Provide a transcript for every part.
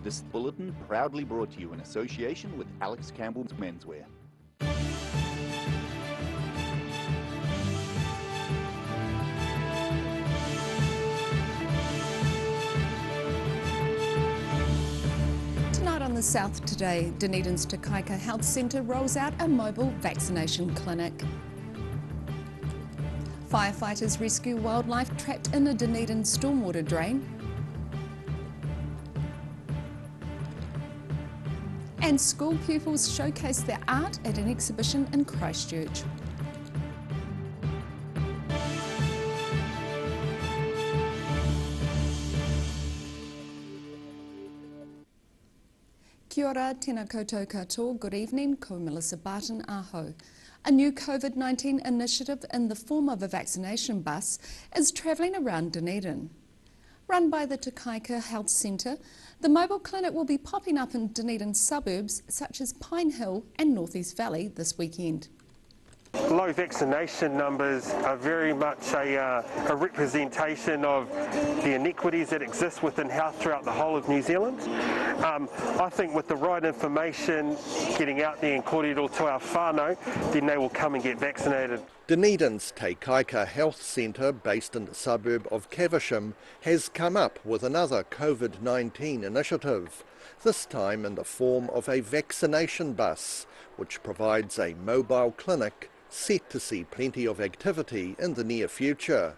This bulletin proudly brought to you in association with Alex Campbell's Menswear. Tonight on the South Today, Dunedin's Te Kaika Health Centre rolls out a mobile vaccination clinic. Firefighters rescue wildlife trapped in a Dunedin stormwater drain. And school pupils showcase their art at an exhibition in Christchurch. Kia ora, tēnā koutou katoa, good evening, ko Melissa Barton aho. A new COVID-19 initiative in the form of a vaccination bus is travelling around Dunedin. Run by the Te Kaika Health Centre, the mobile clinic will be popping up in Dunedin suburbs such as Pine Hill and North East Valley this weekend. Low vaccination numbers are very much a representation of the inequities that exist within health throughout the whole of New Zealand. I think with the right information getting out there and kōrero to our whānau, then they will come and get vaccinated. Dunedin's Te Kaika Health Centre, based in the suburb of Caversham, has come up with another COVID-19 initiative, this time in the form of a vaccination bus, which provides a mobile clinic set to see plenty of activity in the near future.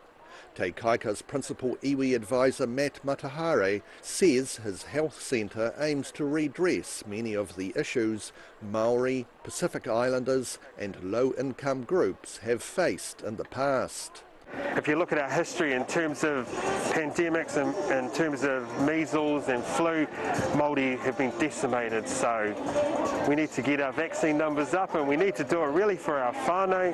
Te Kaika's principal iwi advisor Matt Matahare says his health centre aims to redress many of the issues Maori, Pacific Islanders and low-income groups have faced in the past. If you look at our history in terms of pandemics and in terms of measles and flu, Māori have been decimated, so we need to get our vaccine numbers up, and we need to do it really for our whānau,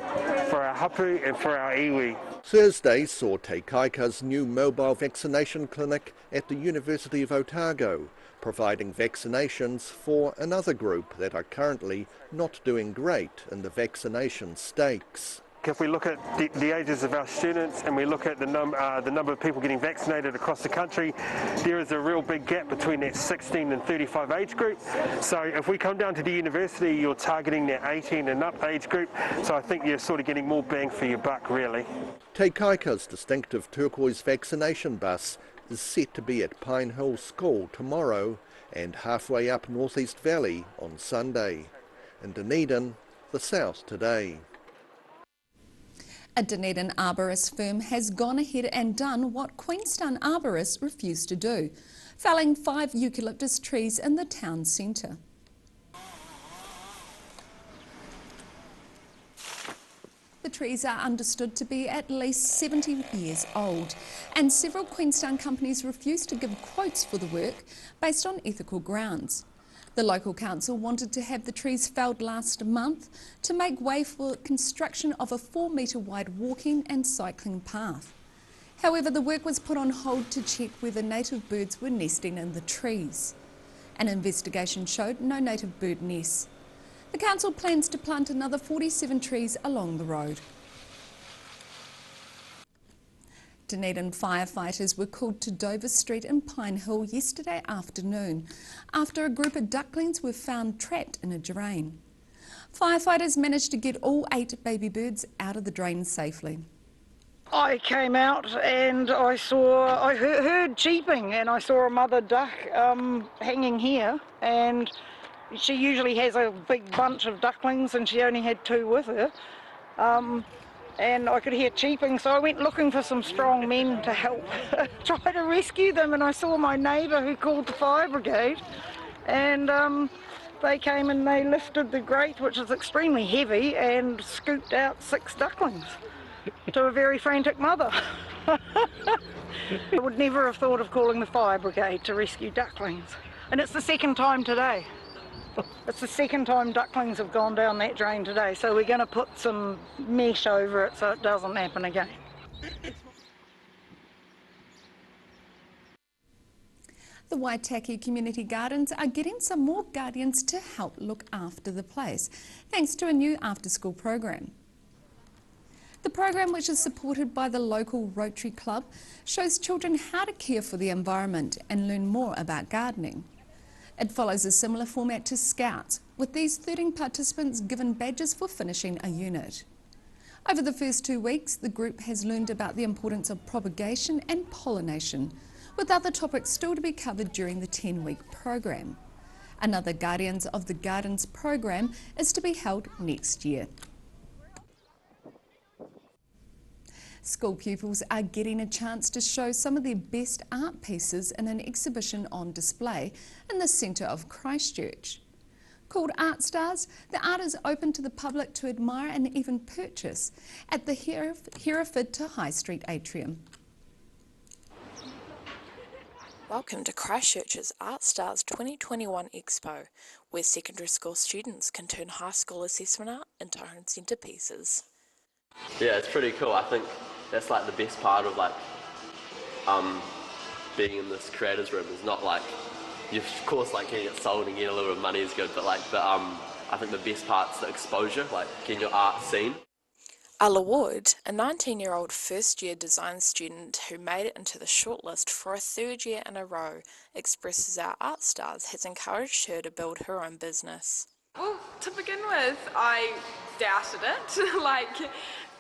for our hapu and for our iwi. Thursday saw Te Kaika's new mobile vaccination clinic at the University of Otago, providing vaccinations for another group that are currently not doing great in the vaccination stakes. If we look at the ages of our students and we look at the number of people getting vaccinated across the country, there is a real big gap between that 16 and 35 age group. So if we come down to the university, you're targeting that 18 and up age group. So I think you're sort of getting more bang for your buck, really. Te Kaika's distinctive turquoise vaccination bus is set to be at Pine Hill School tomorrow and halfway up North East Valley on Sunday. In Dunedin, the South Today. A Dunedin arborist firm has gone ahead and done what Queenstown arborists refused to do, felling 5 eucalyptus trees in the town centre. The trees are understood to be at least 70 years old, and several Queenstown companies refused to give quotes for the work based on ethical grounds. The local council wanted to have the trees felled last month to make way for construction of a 4-metre wide walking and cycling path. However, the work was put on hold to check whether native birds were nesting in the trees. An investigation showed no native bird nests. The council plans to plant another 47 trees along the road. Dunedin firefighters were called to Dover Street in Pine Hill yesterday afternoon after a group of ducklings were found trapped in a drain. Firefighters managed to get all 8 baby birds out of the drain safely. I came out and I heard cheeping, and I saw a mother duck hanging here, and she usually has a big bunch of ducklings and she only had 2 with her. And I could hear cheeping, so I went looking for some strong men to help try to rescue them, and I saw my neighbour who called the fire brigade, and they came and they lifted the grate, which is extremely heavy, and scooped out 6 ducklings to a very frantic mother. I would never have thought of calling the fire brigade to rescue ducklings, and it's the second time today. It's the second time ducklings have gone down that drain today, so we're going to put some mesh over it so it doesn't happen again. The Waitaki Community Gardens are getting some more guardians to help look after the place, thanks to a new after-school program. The program, which is supported by the local Rotary Club, shows children how to care for the environment and learn more about gardening. It follows a similar format to Scouts, with these 13 participants given badges for finishing a unit. Over the first 2 weeks, the group has learned about the importance of propagation and pollination, with other topics still to be covered during the 10-week program. Another Guardians of the Gardens program is to be held next year. School pupils are getting a chance to show some of their best art pieces in an exhibition on display in the centre of Christchurch. Called Art Stars, the art is open to the public to admire and even purchase at the Hereford to High Street atrium. Welcome to Christchurch's Art Stars 2021 Expo, where secondary school students can turn high school assessment art into own centrepieces. Yeah, it's pretty cool. I think that's like the best part of being in this creators room is not like, you of course like getting it sold and getting a little bit of money is good, but like I think the best part's the exposure, like getting your art seen. Ala Wood, a 19-year-old first-year design student who made it into the shortlist for a 3rd year in a row, expresses how Art Stars has encouraged her to build her own business. Well, to begin with, I doubted it.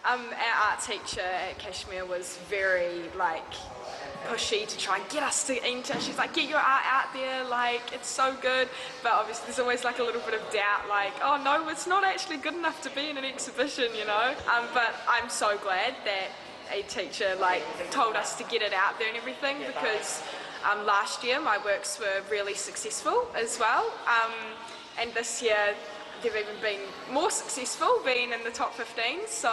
Our art teacher at Kashmir was very pushy to try and get us to enter. She's like, get your art out there, it's so good. But obviously there's always a little bit of doubt, oh no, it's not actually good enough to be in an exhibition, But I'm so glad that a teacher told us to get it out there and everything, because last year my works were really successful as well. And this year they've even been more successful, being in the top 15. So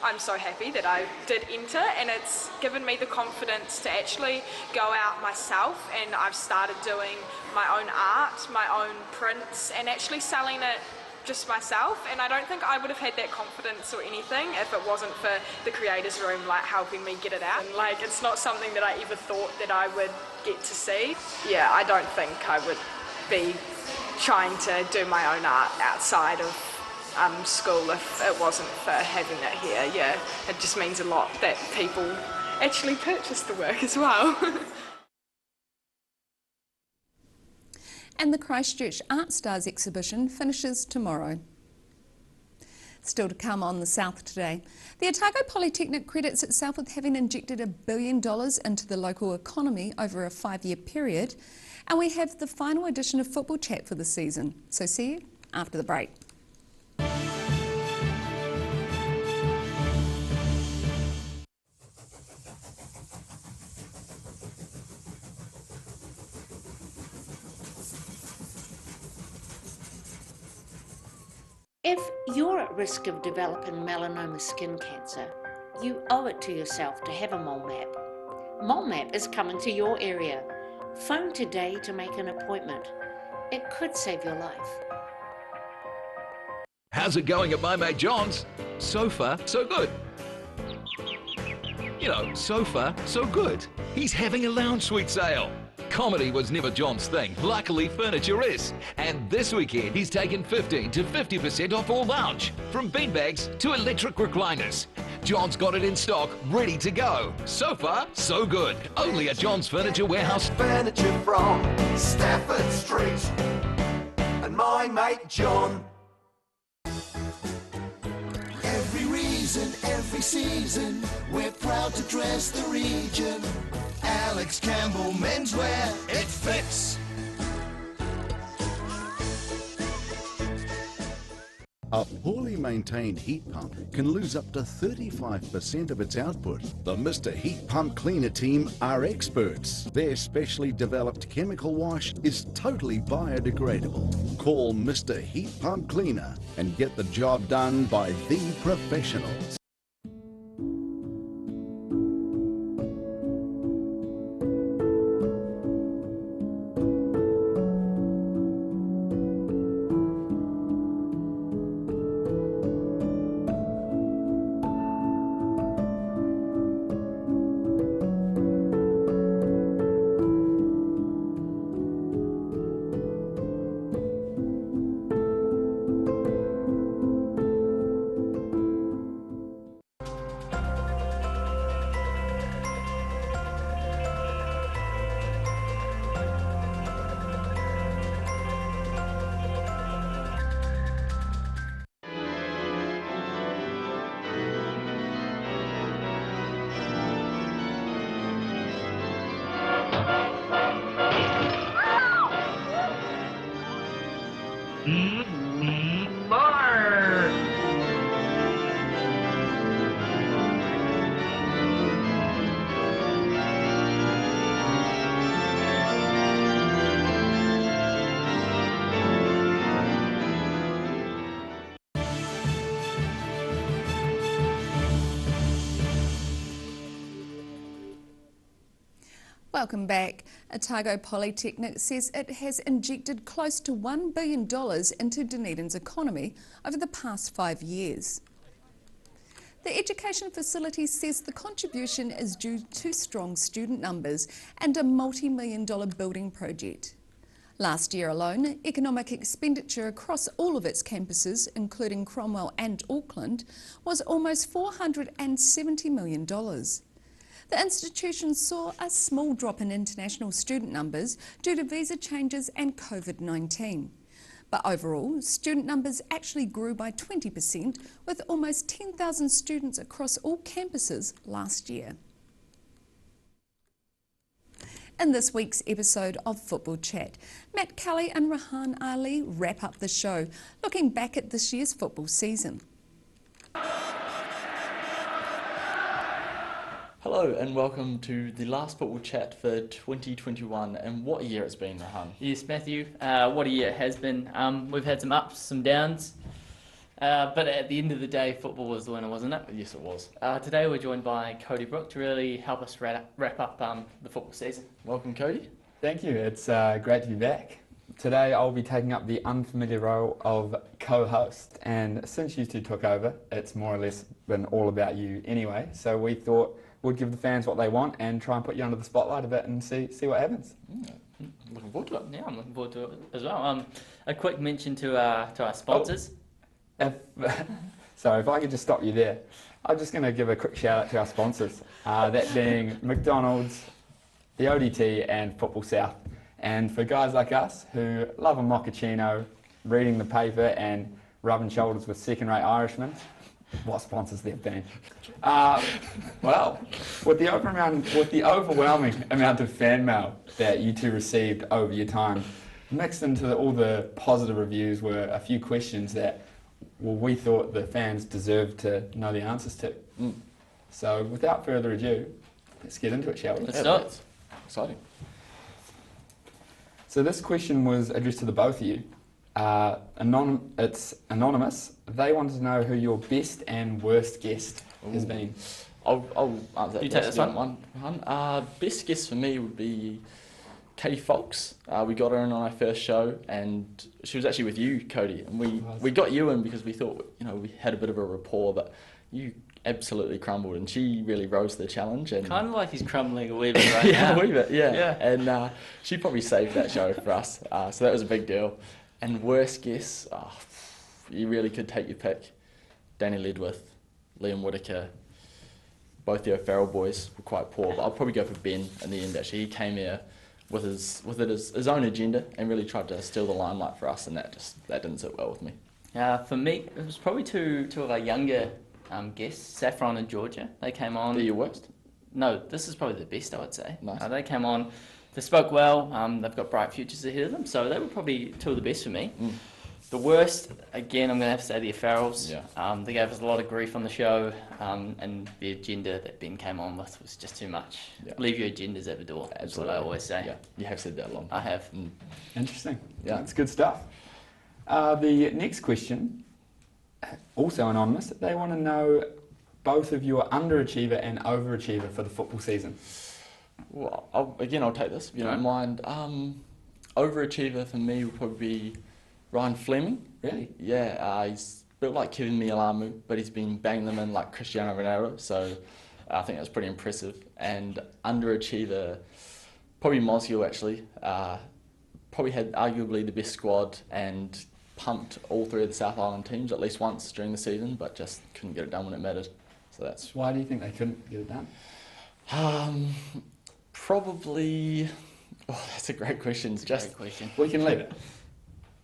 I'm so happy that I did enter, and it's given me the confidence to actually go out myself, and I've started doing my own art, my own prints, and actually selling it just myself. And I don't think I would have had that confidence or anything if it wasn't for the creators room helping me get it out. And it's not something that I ever thought that I would get to see. Yeah, I don't think I would be trying to do my own art outside of school if it wasn't for having it here. Yeah, it just means a lot that people actually purchase the work as well. And the Christchurch Art Stars exhibition finishes tomorrow. Still to come on the South today. The Otago Polytechnic credits itself with having injected $1 billion into the local economy over a 5-year period. And we have the final edition of Football Chat for the season. So see you after the break. If you're at risk of developing melanoma skin cancer, you owe it to yourself to have a mole map. Mole map is coming to your area. Phone today to make an appointment. It could save your life. How's it going at my mate John's? So far, so good. You know, so far, so good. He's having a lounge suite sale. Comedy was never John's thing. Luckily, furniture is. And this weekend, he's taken 15 to 50% off all lounge, from beanbags to electric recliners. John's got it in stock, ready to go. So far, so good. Only at John's Furniture Warehouse. Furniture from Stafford Street. And my mate John. Every reason, every season, we're proud to dress the region. Alex Campbell menswear, it fits. A poorly maintained heat pump can lose up to 35% of its output. The Mr. Heat Pump Cleaner team are experts. Their specially developed chemical wash is totally biodegradable. Call Mr. Heat Pump Cleaner and get the job done by the professionals. Welcome back. Otago Polytechnic says it has injected close to $1 billion into Dunedin's economy over the past 5 years. The education facility says the contribution is due to strong student numbers and a multi-million-dollar building project. Last year alone, economic expenditure across all of its campuses, including Cromwell and Auckland, was almost $470 million. The institution saw a small drop in international student numbers due to visa changes and COVID-19. But overall, student numbers actually grew by 20%, with almost 10,000 students across all campuses last year. In this week's episode of Football Chat, Matt Kelly and Rahan Ali wrap up the show, looking back at this year's football season. Hello and welcome to the last Football Chat for 2021, and what a year it's been, Rahan. Yes, Matthew, what a year it has been. We've had some ups, some downs, but at the end of the day, football was the winner, wasn't it? Yes, it was. Today we're joined by Cody Brook to really help us wrap up the football season. Welcome, Cody. Thank you, it's great to be back. Today I'll be taking up the unfamiliar role of co-host, and since you two took over, it's more or less been all about you anyway, so we thought we'd give the fans what they want and try and put you under the spotlight a bit and see what happens. Looking forward to it. Yeah, I'm looking forward to it as well. A quick mention to our sponsors. Sorry, if I could just stop you there. I'm just going to give a quick shout out to our sponsors, that being McDonald's, the ODT and Football South. And for guys like us who love a mochaccino, reading the paper and rubbing shoulders with second-rate Irishmen, what sponsors they've been. Well, with the overwhelming amount of fan mail that you two received over your time, mixed into all the positive reviews were a few questions that we thought the fans deserved to know the answers to. So without further ado, let's get into it, shall we? Let's start. Exciting. So this question was addressed to the both of you. It's anonymous. They wanted to know who your best and worst guest has been. I'll answer that. You take this one. Best guest for me would be Katie Fox. We got her in on our first show, and she was actually with you, Cody. And we got you in because we thought, we had a bit of a rapport, but you absolutely crumbled, and she really rose to the challenge. And Kind of like he's crumbling a wee bit right yeah, now. a wee bit, yeah. And she probably saved that show for us, so that was a big deal. And worst guess, you really could take your pick. Danny Ledwith, Liam Whitaker, both the O'Farrell boys were quite poor, but I'll probably go for Ben in the end. Actually, he came here with his own agenda and really tried to steal the limelight for us, and that didn't sit well with me. For me, it was probably two of our younger guests, Saffron and Georgia. They came on. They're your worst? No, this is probably the best, I would say. Nice. They came on. They spoke well. They've got bright futures ahead of them, so they were probably two of the best for me. The worst, again, I'm going to have to say the O'Farrells. Yeah. They gave us a lot of grief on the show, and the agenda that Ben came on with was just too much. Yeah. Leave your agendas at the door. That's what I always say. Yeah, you have said that a lot. I have. Interesting. Yeah, it's good stuff. The next question, also anonymous, they want to know both of you are underachiever and overachiever for the football season. Well, I'll take this, if you don't mind. Overachiever for me would probably be Ryan Fleming. Really? Yeah, he's built like Kevin Mialamu, but he's been banging them in like Cristiano Ronaldo, so I think that's pretty impressive. And underachiever, probably Mosgiel actually. Probably had arguably the best squad and pumped all three of the South Island teams at least once during the season, but just couldn't get it done when it mattered. So that's. Why do you think they couldn't get it done? Probably. Oh, that's a great question. Great question. We can leave it.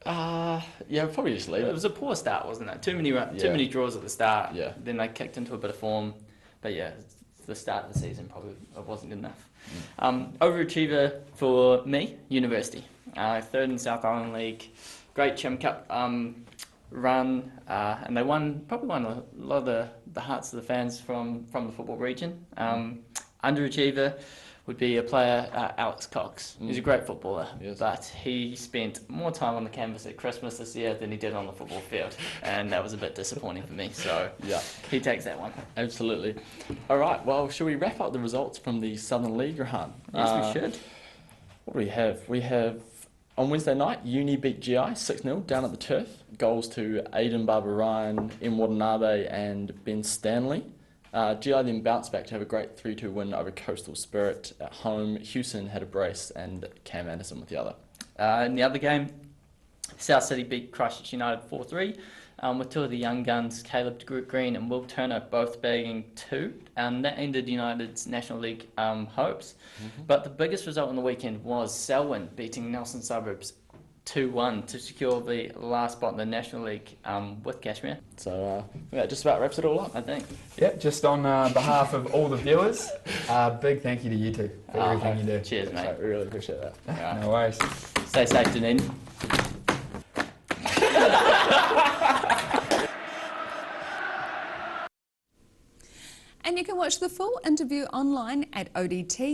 Yeah, probably just leave it. It was a poor start, wasn't it? Too many draws at the start. Yeah. Then they kicked into a bit of form, but yeah, the start of the season probably wasn't good enough. Overachiever for me, University. Third in the South Island League. great Chim Cup run, and they probably won a lot of the hearts of the fans from the football region. Underachiever would be a player, Alex Cox. He's a great footballer, but he spent more time on the canvas at Christmas this year than he did on the football field, and that was a bit disappointing for me, so yeah, he takes that one. Absolutely. All right, well, should we wrap up the results from the Southern League, Rahan? Yes, we should. What do we have? We have, on Wednesday night, Uni beat GI 6-0 down at the Turf. Goals to Aidan Barber-Ryan, M. Watanabe and Ben Stanley. GI then bounced back to have a great 3-2 win over Coastal Spirit at home. Houston had a brace and Cam Anderson with the other. In the other game, South City beat Christchurch United 4-3, with two of the young guns, Caleb Green and Will Turner, both bagging 2. That ended United's National League hopes. But the biggest result on the weekend was Selwyn beating Nelson Suburbs 2-1 to secure the last spot in the National League with Kashmir. So that just about wraps it all up, I think. Yep, just on behalf of all the viewers, big thank you to you two for everything you do. Cheers, mate. We really appreciate that. No worries. Stay safe, Dunedin. And you can watch the full interview online at odt.co.nz.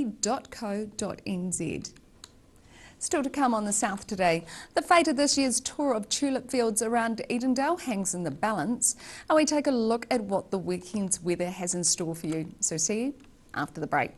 Still to come on the South today, the fate of this year's tour of tulip fields around Edendale hangs in the balance, and we take a look at what the weekend's weather has in store for you. So see you after the break.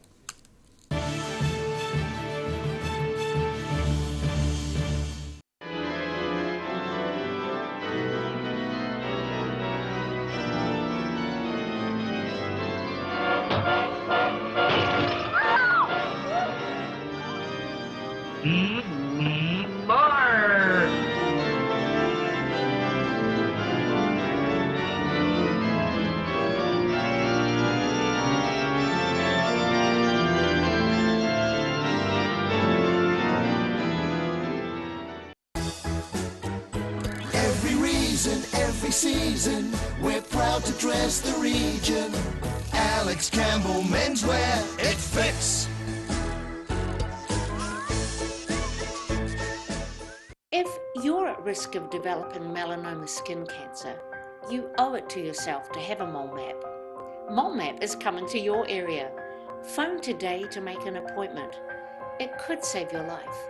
Every season, we're proud to dress the region. Alex Campbell Menswear, it fits. If you're at risk of developing melanoma skin cancer, you owe it to yourself to have a mole map. Mole map is coming to your area. Phone today to make an appointment. It could save your life.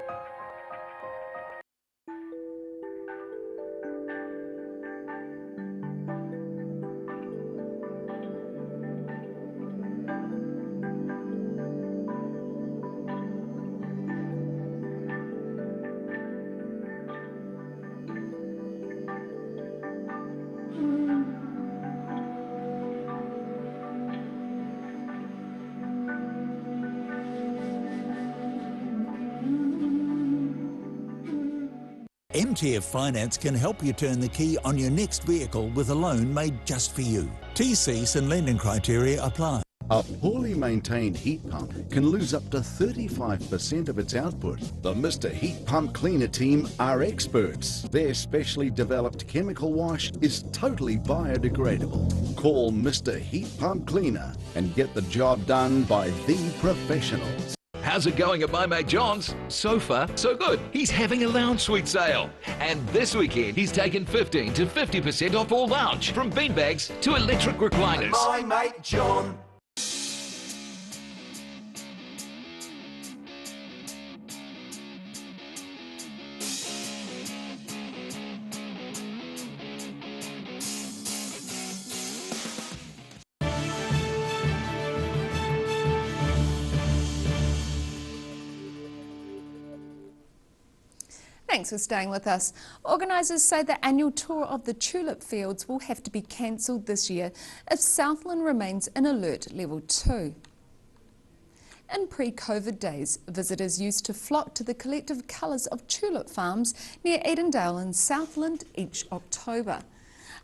MTF Finance can help you turn the key on your next vehicle with a loan made just for you. TCs and lending criteria apply. A poorly maintained heat pump can lose up to 35% of its output. The Mr. Heat Pump Cleaner team are experts. Their specially developed chemical wash is totally biodegradable. Call Mr. Heat Pump Cleaner and get the job done by the professionals. How's it going at my mate John's? So far, so good. He's having a lounge suite sale. And this weekend, he's taken 15 to 50% off all lounge, from beanbags to electric recliners. My mate John. Thanks for staying with us. Organisers say the annual tour of the tulip fields will have to be cancelled this year if Southland remains in alert level 2. In pre-COVID days, visitors used to flock to the collective colours of tulip farms near Edendale and Southland each October.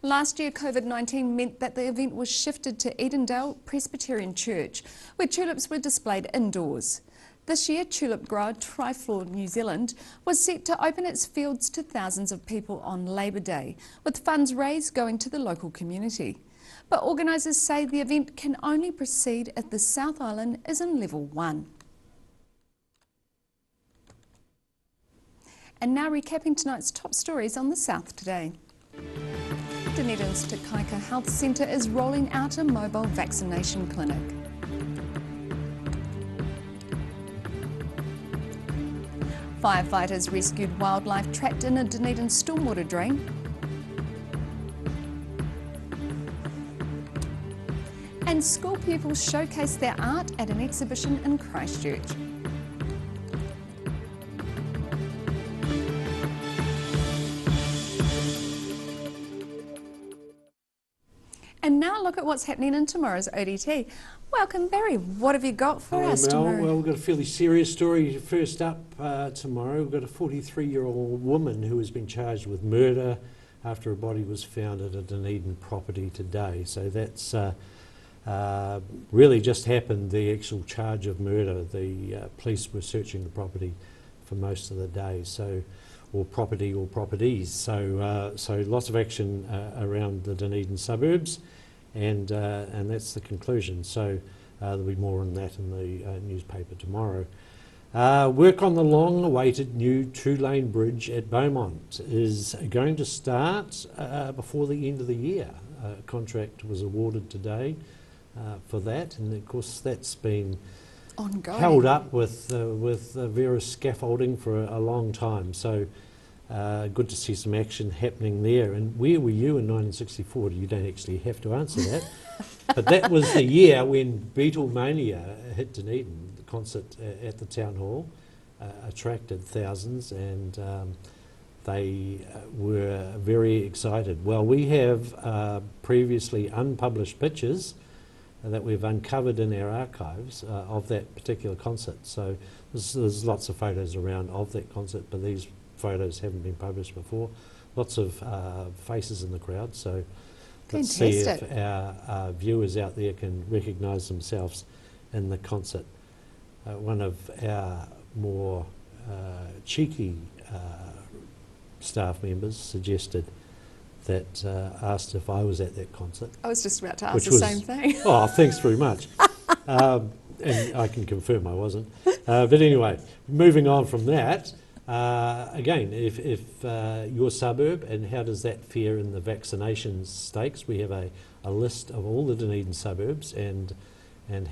Last year, COVID-19 meant that the event was shifted to Edendale Presbyterian Church, where tulips were displayed indoors. This year, tulip grower Triflor New Zealand was set to open its fields to thousands of people on Labour Day, with funds raised going to the local community. But organisers say the event can only proceed if the South Island is in level 1. And now recapping tonight's top stories on the South today. Dunedin's Te Kaika Health Centre is rolling out a mobile vaccination clinic. Firefighters rescued wildlife trapped in a Dunedin stormwater drain. And school pupils showcased their art at an exhibition in Christchurch. And now look at what's happening in tomorrow's ODT. Welcome, Barry. What have you got for us tomorrow? Well, we've got a fairly serious story first up tomorrow. We've got a 43-year-old woman who has been charged with murder after a body was found at a Dunedin property today. So that's really just happened, the actual charge of murder. The police were searching the property for most of the day, or properties. So lots of action around the Dunedin suburbs, and that's the conclusion. So there'll be more on that in the newspaper tomorrow. Work on the long-awaited new two-lane bridge at Beaumont is going to start before the end of the year. A contract was awarded today for that, and of course that's been ongoing, held up with various scaffolding for a long time. So good to see some action happening there. And where were you in 1964? You don't actually have to answer that. But that was the year when Beatlemania hit Dunedin. The concert at the Town Hall attracted thousands, and they were very excited. Well, we have previously unpublished pictures that we've uncovered in our archives of that particular concert. So there's lots of photos around of that concert, but these photos haven't been published before. Lots of faces in the crowd, so let's see if our viewers out there can recognise themselves in the concert. One of our more cheeky staff members suggested that asked if I was at that concert. I was just about to ask the same thing. Oh, thanks very much. And I can confirm I wasn't. But anyway, moving on from that, again, if your suburb, and how does that fare in the vaccination stakes? We have a list of all the Dunedin suburbs and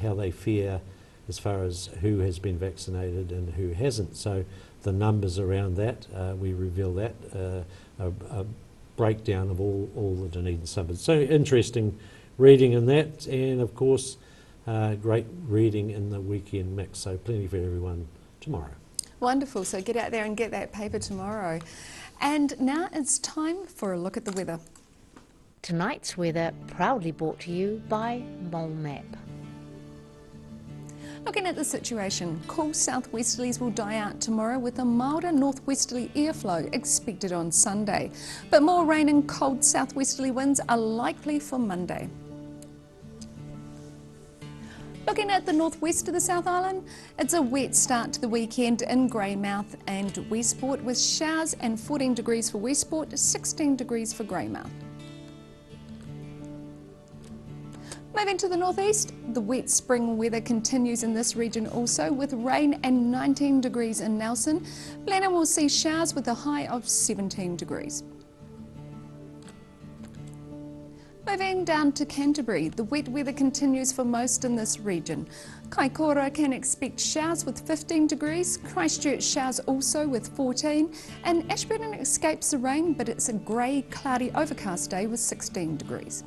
how they fare as far as who has been vaccinated and who hasn't. So the numbers around that, we reveal that, a breakdown of all the Dunedin suburbs. So interesting reading in that, and of course great reading in the weekend mix, so plenty for everyone tomorrow. Wonderful, so get out there and get that paper tomorrow. And now it's time for a look at the weather. Tonight's weather proudly brought to you by lemap. Looking at the situation, cool southwesterlies will die out tomorrow with a milder northwesterly airflow expected on Sunday. But more rain and cold southwesterly winds are likely for Monday. Looking at the northwest of the South Island, it's a wet start to the weekend in Greymouth and Westport with showers and 14 degrees for Westport, 16 degrees for Greymouth. Moving to the northeast, the wet spring weather continues in this region also with rain and 19 degrees in Nelson. Blenheim will see showers with a high of 17 degrees. Moving down to Canterbury, the wet weather continues for most in this region. Kaikoura can expect showers with 15 degrees, Christchurch showers also with 14, and Ashburton escapes the rain, but it's a grey, cloudy, overcast day with 16 degrees.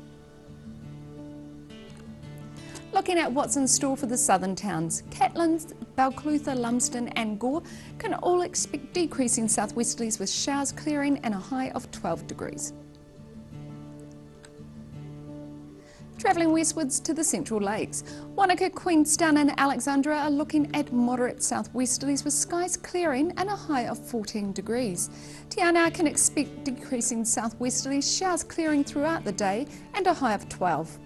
Looking at what's in store for the southern towns, Catlins, Balclutha, Lumsden and Gore can all expect decreasing southwesterlies with showers clearing and a high of 12 degrees. Travelling westwards to the Central Lakes, Wanaka, Queenstown and Alexandra are looking at moderate southwesterlies with skies clearing and a high of 14 degrees. Te Anau can expect decreasing southwesterlies, showers clearing throughout the day and a high of 12.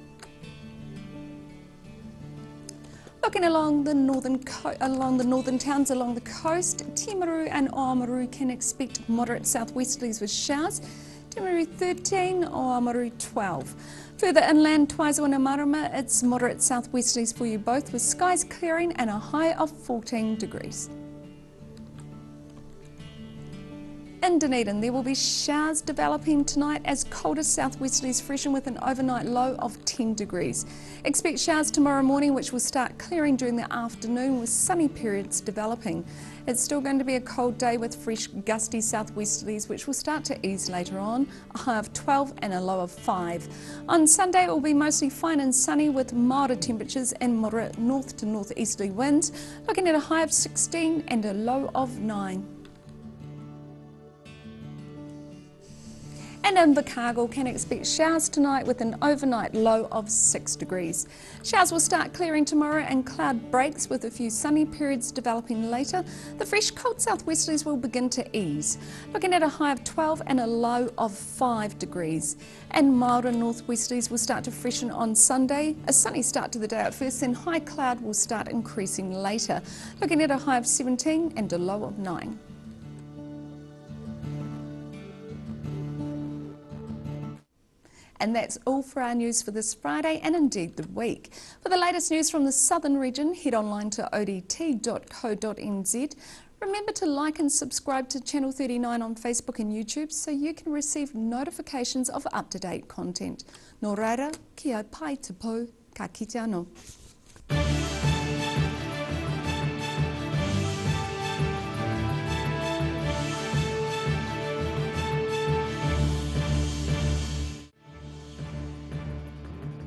Looking along the northern towns along the coast, Timaru and Oamaru can expect moderate southwesterlies with showers. Timaru 13, Oamaru 12. Further inland, Taizo and Marama, it's moderate southwesterlies for you both with skies clearing and a high of 14 degrees. In Dunedin, there will be showers developing tonight as colder southwesterlies freshen with an overnight low of 10 degrees. Expect showers tomorrow morning, which will start clearing during the afternoon with sunny periods developing. It's still going to be a cold day with fresh gusty southwesterlies, which will start to ease later on, a high of 12 and a low of 5. On Sunday, it will be mostly fine and sunny with milder temperatures and moderate north to northeasterly winds, looking at a high of 16 and a low of 9. And Invercargill can expect showers tonight with an overnight low of 6 degrees. Showers will start clearing tomorrow and cloud breaks with a few sunny periods developing later. The fresh cold southwesterlies will begin to ease, looking at a high of 12 and a low of 5 degrees. And milder northwesterlies will start to freshen on Sunday. A sunny start to the day at first, then high cloud will start increasing later, looking at a high of 17 and a low of 9. And that's all for our news for this Friday and indeed the week. For the latest news from the southern region, head online to odt.co.nz. Remember to like and subscribe to Channel 39 on Facebook and YouTube so you can receive notifications of up-to-date content. Nō reira, kia pai te pou, ka kite anō.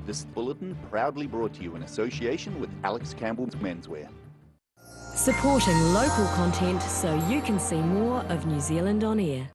This bulletin proudly brought to you in association with Alex Campbell's Menswear. Supporting local content so you can see more of New Zealand on air.